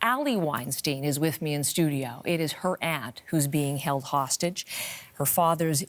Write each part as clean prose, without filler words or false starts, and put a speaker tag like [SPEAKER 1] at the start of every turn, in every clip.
[SPEAKER 1] Judih Weinstein is with me in studio. It is her aunt who's being held hostage. Her father's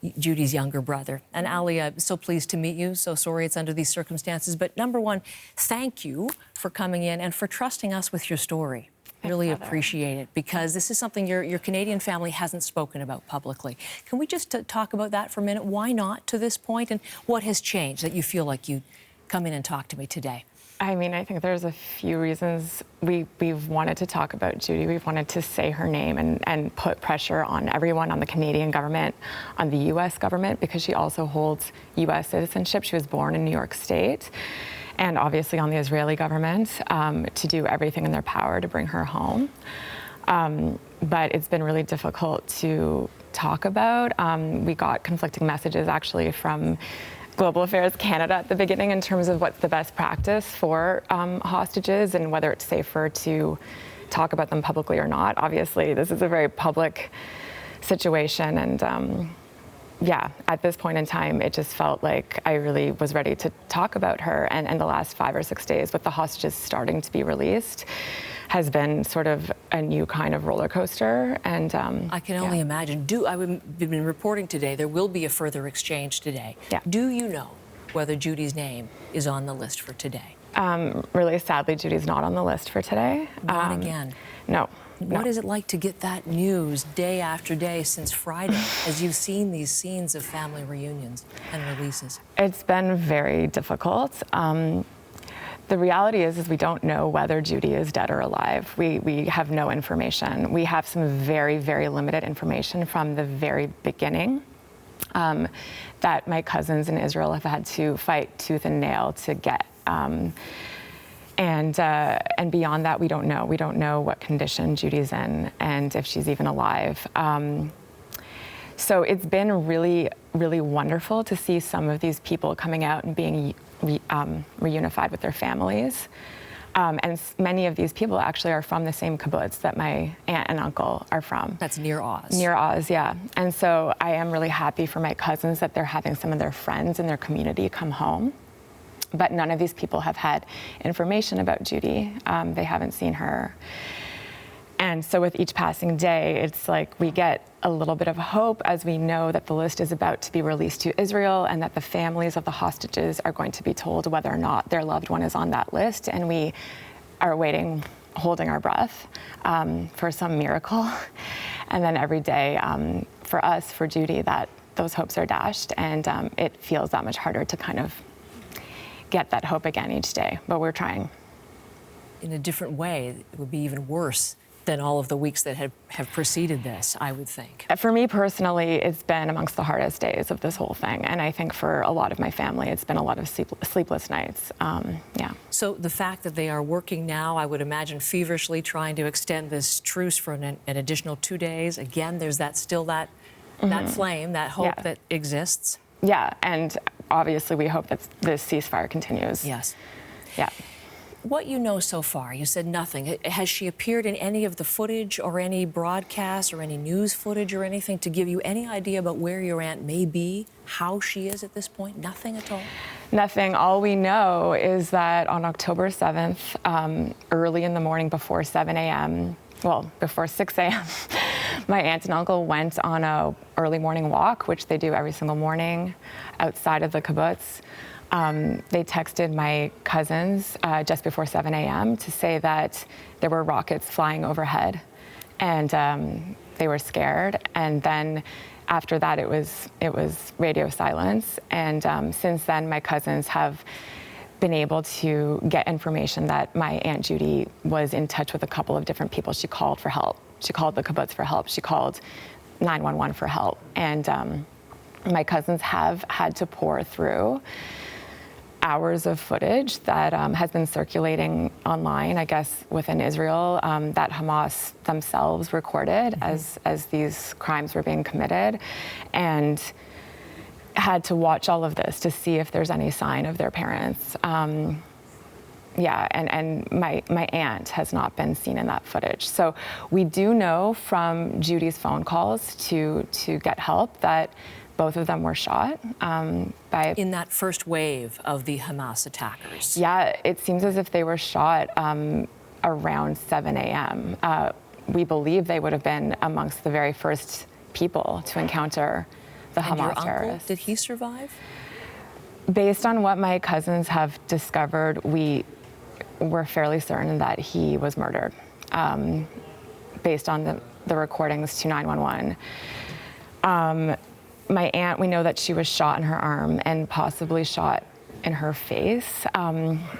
[SPEAKER 1] Judih's younger brother. And Judih, I'm so pleased to meet you. So sorry it's under these circumstances. But number one, thank you for coming in and for trusting us with your story. Really appreciate it, because this is something your Canadian family hasn't spoken about publicly. Can we just talk about that for a minute? Why not to this point, and what has changed that you feel like you come in and talk to me today?
[SPEAKER 2] I mean, I think there's a few reasons we've wanted to talk about Judih. We've wanted to say her name and put pressure on everyone, on the Canadian government, on the U.S. government, because she also holds U.S. citizenship. She was born in New York State. And obviously on the Israeli government to do everything in their power to bring her home. But it's been really difficult to talk about. We got conflicting messages actually from Global Affairs Canada at the beginning in terms of what's the best practice for hostages and whether it's safer to talk about them publicly or not. Obviously, this is a very public situation, and yeah, at this point in time, it just felt like I really was ready to talk about her. And the last 5 or 6 days, with the hostages starting to be released, has been sort of a new kind of roller coaster. And
[SPEAKER 1] I can only imagine. I've been reporting today, there will be a further exchange today.
[SPEAKER 2] Yeah.
[SPEAKER 1] Do you know whether Judih's name is on the list for today?
[SPEAKER 2] Really sadly, Judih's not on the list for today.
[SPEAKER 1] Not again?
[SPEAKER 2] No.
[SPEAKER 1] What is it like to get that news day after day since Friday, as you've seen these scenes of family reunions and releases?
[SPEAKER 2] It's been very difficult. The reality is we don't know whether Judih is dead or alive. We have no information. We have some very, very limited information from the very beginning that my cousins in Israel have had to fight tooth and nail to get. And beyond that, we don't know. We don't know what condition Judih's in and if she's even alive. So it's been really, really wonderful to see some of these people coming out and being reunified with their families. And many of these people actually are from the same kibbutz that my aunt and uncle are from.
[SPEAKER 1] That's near Oz.
[SPEAKER 2] Near Oz, yeah. And so I am really happy for my cousins that they're having some of their friends in their community come home. But none of these people have had information about Judih. They haven't seen her. And so with each passing day, it's like we get a little bit of hope as we know that the list is about to be released to Israel and that the families of the hostages are going to be told whether or not their loved one is on that list. And we are waiting, holding our breath for some miracle. And then every day for us, for Judih, that those hopes are dashed, and it feels that much harder to kind of get that hope again each day, but we're trying.
[SPEAKER 1] In a different way, it would be even worse than all of the weeks that have preceded this, I would think.
[SPEAKER 2] For me personally, it's been amongst the hardest days of this whole thing, and I think for a lot of my family, it's been a lot of sleepless nights, yeah. So
[SPEAKER 1] the fact that they are working now, I would imagine feverishly trying to extend this truce for an additional 2 days. Again, there's that flame, that hope that exists.
[SPEAKER 2] Yeah, and obviously we hope that this ceasefire continues.
[SPEAKER 1] Yes.
[SPEAKER 2] Yeah.
[SPEAKER 1] What you know so far, you said nothing. Has she appeared in any of the footage or any broadcasts or any news footage or anything to give you any idea about where your aunt may be, how she is at this point? Nothing at all?
[SPEAKER 2] Nothing. All we know is that on October 7th, early in the morning before 7 a.m., well, before 6 a.m., my aunt and uncle went on a early morning walk, which they do every single morning outside of the kibbutz. They texted my cousins just before 7 a.m. to say that there were rockets flying overhead, and they were scared. And then after that, it was radio silence. And since then, my cousins have been able to get information that my Aunt Judih was in touch with a couple of different people. She called for help. She called the kibbutz for help. She called 911 for help. And my cousins have had to pour through hours of footage that has been circulating online, I guess, within Israel, that Hamas themselves recorded as these crimes were being committed, and had to watch all of this to see if there's any sign of their parents. Yeah, and my aunt has not been seen in that footage. So we do know from Judih's phone calls to get help that both of them were shot by...
[SPEAKER 1] In that first wave of the Hamas attackers?
[SPEAKER 2] Yeah, it seems as if they were shot around 7 a.m. We believe they would have been amongst the very first people to encounter the
[SPEAKER 1] And your
[SPEAKER 2] Hamas
[SPEAKER 1] uncle,
[SPEAKER 2] terrorists.
[SPEAKER 1] did he survive?
[SPEAKER 2] Based on what my cousins have discovered, we're fairly certain that he was murdered, based on the recordings to 911. My aunt, we know that she was shot in her arm and possibly shot in her face,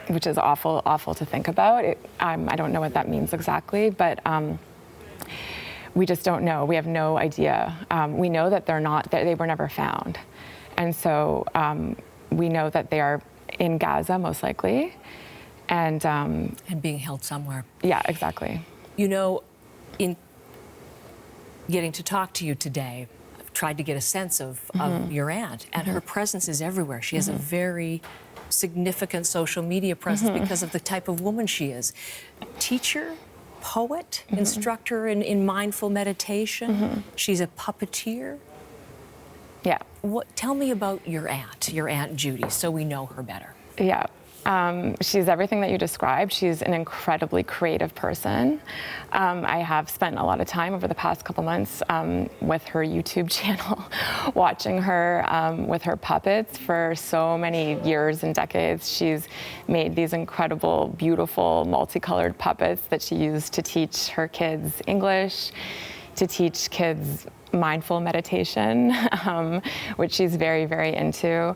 [SPEAKER 2] which is awful to think about. I don't know what that means exactly, but we just don't know. We have no idea. We know that they were never found. And so we know that they are in Gaza, most likely. And
[SPEAKER 1] being held somewhere.
[SPEAKER 2] Yeah, exactly.
[SPEAKER 1] You know, in getting to talk to you today, I've tried to get a sense of your aunt, and her presence is everywhere. She has a very significant social media presence because of the type of woman she is. Teacher, poet, instructor in mindful meditation. She's a puppeteer.
[SPEAKER 2] Yeah.
[SPEAKER 1] Tell me about your Aunt Judy, so we know her better.
[SPEAKER 2] Yeah. She's everything that you described. She's an incredibly creative person. I have spent a lot of time over the past couple months with her YouTube channel, watching her with her puppets for so many years and decades. She's made these incredible, beautiful, multicolored puppets that she used to teach her kids English, to teach kids mindful meditation, which she's very, very into.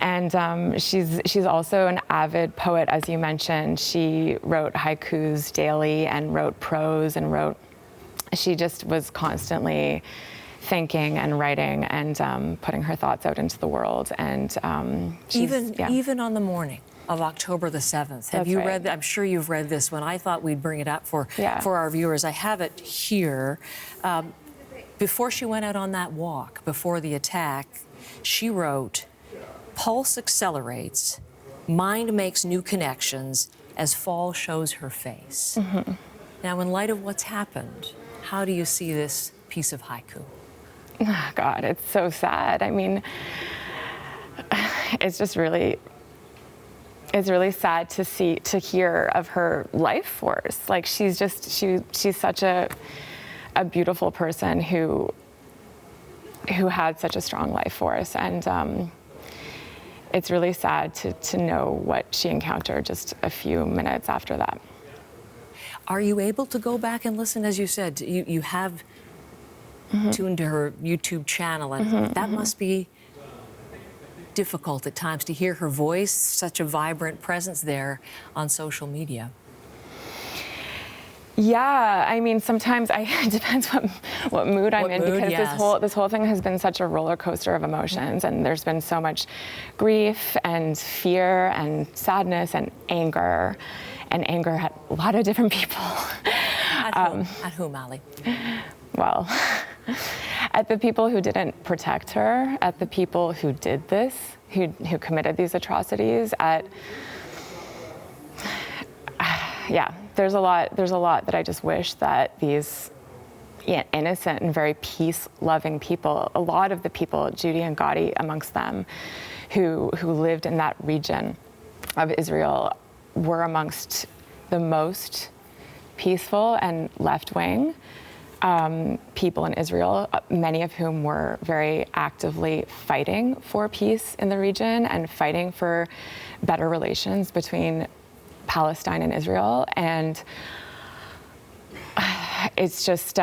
[SPEAKER 2] And she's also an avid poet, as you mentioned. She wrote haikus daily and wrote prose and she just was constantly thinking and writing and putting her thoughts out into the world. And
[SPEAKER 1] even on the morning of October the 7th, have you read that? I'm sure you've read this one. I thought we'd bring it up for our viewers. I have it here. Before she went out on that walk, before the attack, she wrote, "Pulse accelerates, mind makes new connections as fall shows her face." Now, in light of what's happened, how do you see this piece of haiku?
[SPEAKER 2] Oh, God, it's so sad. I mean, it's really sad to hear of her life force. Like, she's such a beautiful person who had such a strong life force, and it's really sad to know what she encountered just a few minutes after that.
[SPEAKER 1] Are you able to go back and listen? As you said, you have tuned to her YouTube channel, and that must be difficult at times to hear her voice, such a vibrant presence there on social media.
[SPEAKER 2] Yeah, I mean, sometimes it depends what mood I'm in, because this whole thing has been such a roller coaster of emotions, and there's been so much grief and fear and sadness and anger at a lot of different people.
[SPEAKER 1] At whom, Ali?
[SPEAKER 2] Well, at the people who didn't protect her, at the people who did this, who committed these atrocities, there's a lot that I just wish that these innocent and very peace-loving people, a lot of the people, Judih and Gaudi amongst them, who lived in that region of Israel, were amongst the most peaceful and left-wing people in Israel, many of whom were very actively fighting for peace in the region and fighting for better relations between Palestine and Israel. And it's just,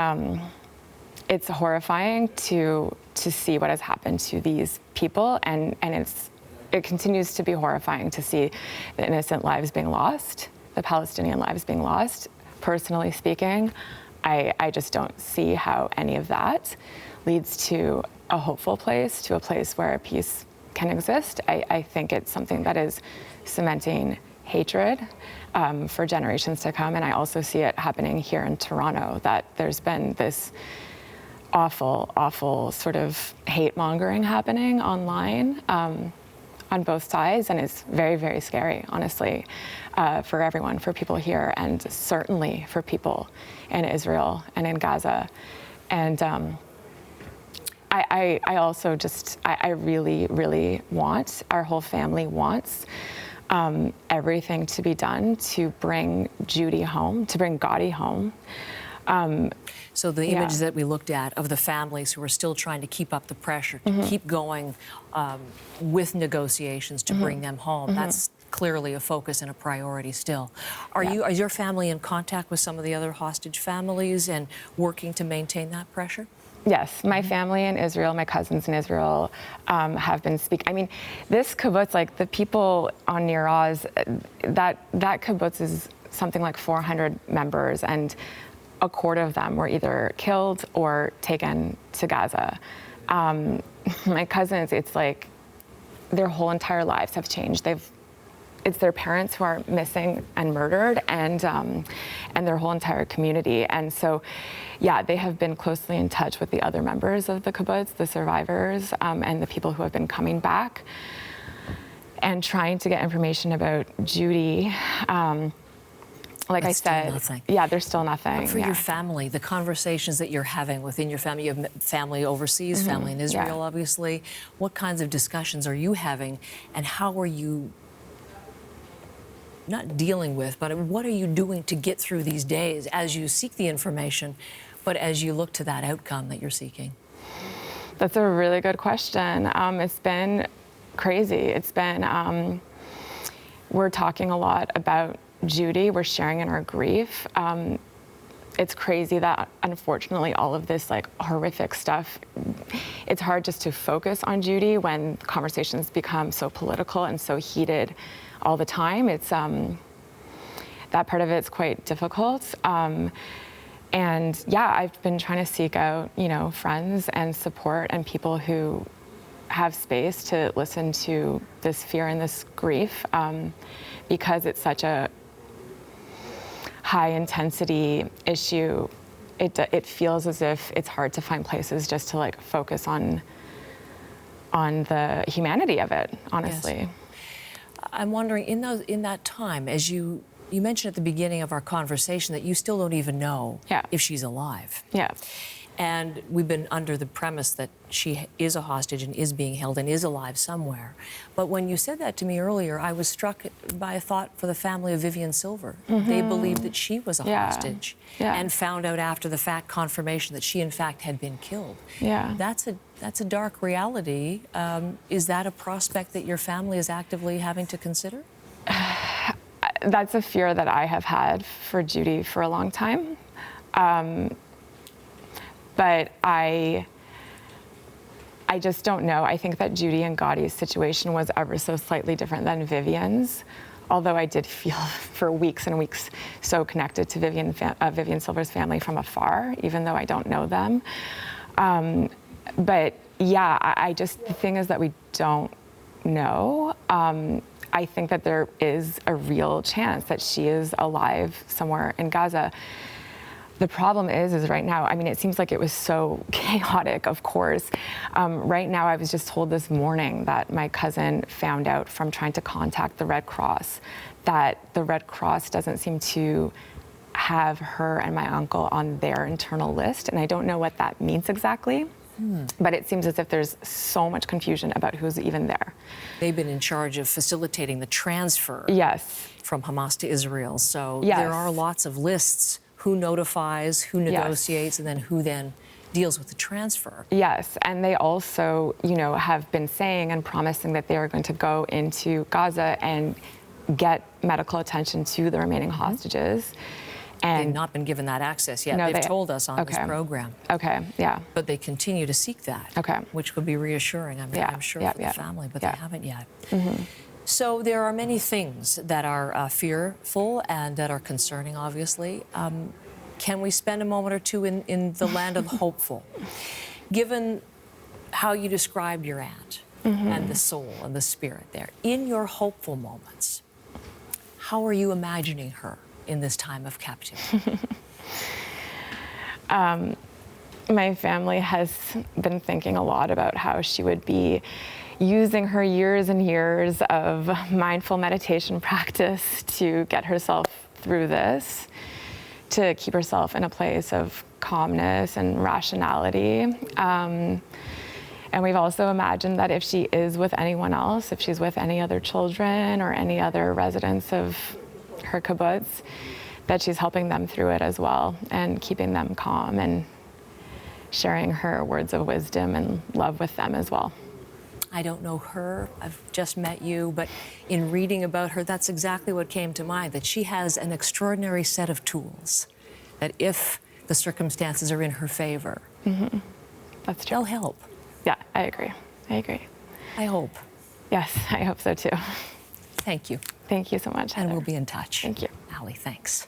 [SPEAKER 2] it's horrifying to see what has happened to these people, and it continues to be horrifying to see the innocent lives being lost, the Palestinian lives being lost. Personally speaking, I just don't see how any of that leads to a hopeful place, to a place where peace can exist. I think it's something that is cementing hatred for generations to come. And I also see it happening here in Toronto, that there's been this awful sort of hate mongering happening online on both sides. And it's very, very scary, honestly, for everyone, for people here, and certainly for people in Israel and in Gaza. And I also I really, really want, our whole family wants, everything to be done to bring Judih home, to bring Gaudi home.
[SPEAKER 1] So the images that we looked at of the families who are still trying to keep up the pressure, to keep going with negotiations to bring them home, that's clearly a focus and a priority still. Is your family in contact with some of the other hostage families and working to maintain that pressure?
[SPEAKER 2] Yes, my family in Israel, my cousins in Israel have been speaking. I mean, this kibbutz, like the people on Nir Oz, that kibbutz is something like 400 members, and a quarter of them were either killed or taken to Gaza. My cousins, it's like their whole entire lives have changed. It's their parents who are missing and murdered, and their whole entire community. And so, yeah, they have been closely in touch with the other members of the kibbutz, the survivors, and the people who have been coming back, and trying to get information about Judih. Like I said,
[SPEAKER 1] nothing.
[SPEAKER 2] Yeah, there's still nothing.
[SPEAKER 1] For your family, the conversations that you're having within your family, you have family overseas, family in Israel, obviously. What kinds of discussions are you having, and how are you not dealing with, but what are you doing to get through these days as you seek the information, but as you look to that outcome that you're seeking?
[SPEAKER 2] That's a really good question. It's been crazy. It's been, we're talking a lot about Judih. We're sharing in our grief. It's crazy that, unfortunately, all of this like horrific stuff, it's hard just to focus on Judih when conversations become so political and so heated all the time. It's that part of it's quite difficult. And yeah, I've been trying to seek out, friends and support and people who have space to listen to this fear and this grief, because it's such a high intensity issue. It feels as if it's hard to find places just to like focus on the humanity of it, honestly.
[SPEAKER 1] Yes. I'm wondering, in that time, as you mentioned at the beginning of our conversation that you still don't even know if she's alive.
[SPEAKER 2] Yeah.
[SPEAKER 1] And we've been under the premise that she is a hostage and is being held and is alive somewhere. But when you said that to me earlier, I was struck by a thought for the family of Vivian Silver. They believed that she was a hostage and found out after the fact confirmation that she in fact had been killed.
[SPEAKER 2] Yeah.
[SPEAKER 1] That's a dark reality. Is that a prospect that your family is actively having to consider?
[SPEAKER 2] That's a fear that I have had for Judih for a long time. But I just don't know. I think that Judih and Gaudi's situation was ever so slightly different than Vivian's, although I did feel for weeks and weeks so connected to Vivian Silver's family from afar, even though I don't know them. But yeah, the thing is that we don't know. I think that there is a real chance that she is alive somewhere in Gaza. The problem is right now, I mean, it seems like it was so chaotic, of course. Right now, I was just told this morning that my cousin found out from trying to contact the Red Cross that the Red Cross doesn't seem to have her and my uncle on their internal list. And I don't know what that means exactly. But it seems as if there's so much confusion about who's even there.
[SPEAKER 1] They've been in charge of facilitating the transfer from Hamas to Israel. So there are lots of lists. Who notifies, who negotiates, and then who then deals with the transfer. Yes,
[SPEAKER 2] and they also, have been saying and promising that they are going to go into Gaza and get medical attention to the remaining hostages. And
[SPEAKER 1] they've not been given that access yet. They've told us on this program.
[SPEAKER 2] Okay, yeah.
[SPEAKER 1] But they continue to seek that, which would be reassuring, I'm sure, for the family, but they haven't yet. So there are many things that are fearful and that are concerning, obviously. Can we spend a moment or two in the land of the hopeful? Given how you described your aunt and the soul and the spirit there, in your hopeful moments, how are you imagining her in this time of captivity?
[SPEAKER 2] My family has been thinking a lot about how she would be using her years and years of mindful meditation practice to get herself through this, to keep herself in a place of calmness and rationality. And we've also imagined that if she is with anyone else, if she's with any other children or any other residents of her kibbutz, that she's helping them through it as well and keeping them calm and sharing her words of wisdom and love with them as well.
[SPEAKER 1] I don't know her, I've just met you, but in reading about her, that's exactly what came to mind, that she has an extraordinary set of tools, that if the circumstances are in her favor,
[SPEAKER 2] That's true.
[SPEAKER 1] they'll help.
[SPEAKER 2] Yeah, I agree. I agree.
[SPEAKER 1] I hope.
[SPEAKER 2] Yes, I hope so too.
[SPEAKER 1] Thank you.
[SPEAKER 2] Thank you so much, Heather.
[SPEAKER 1] And we'll be in touch.
[SPEAKER 2] Thank you.
[SPEAKER 1] Allie, thanks.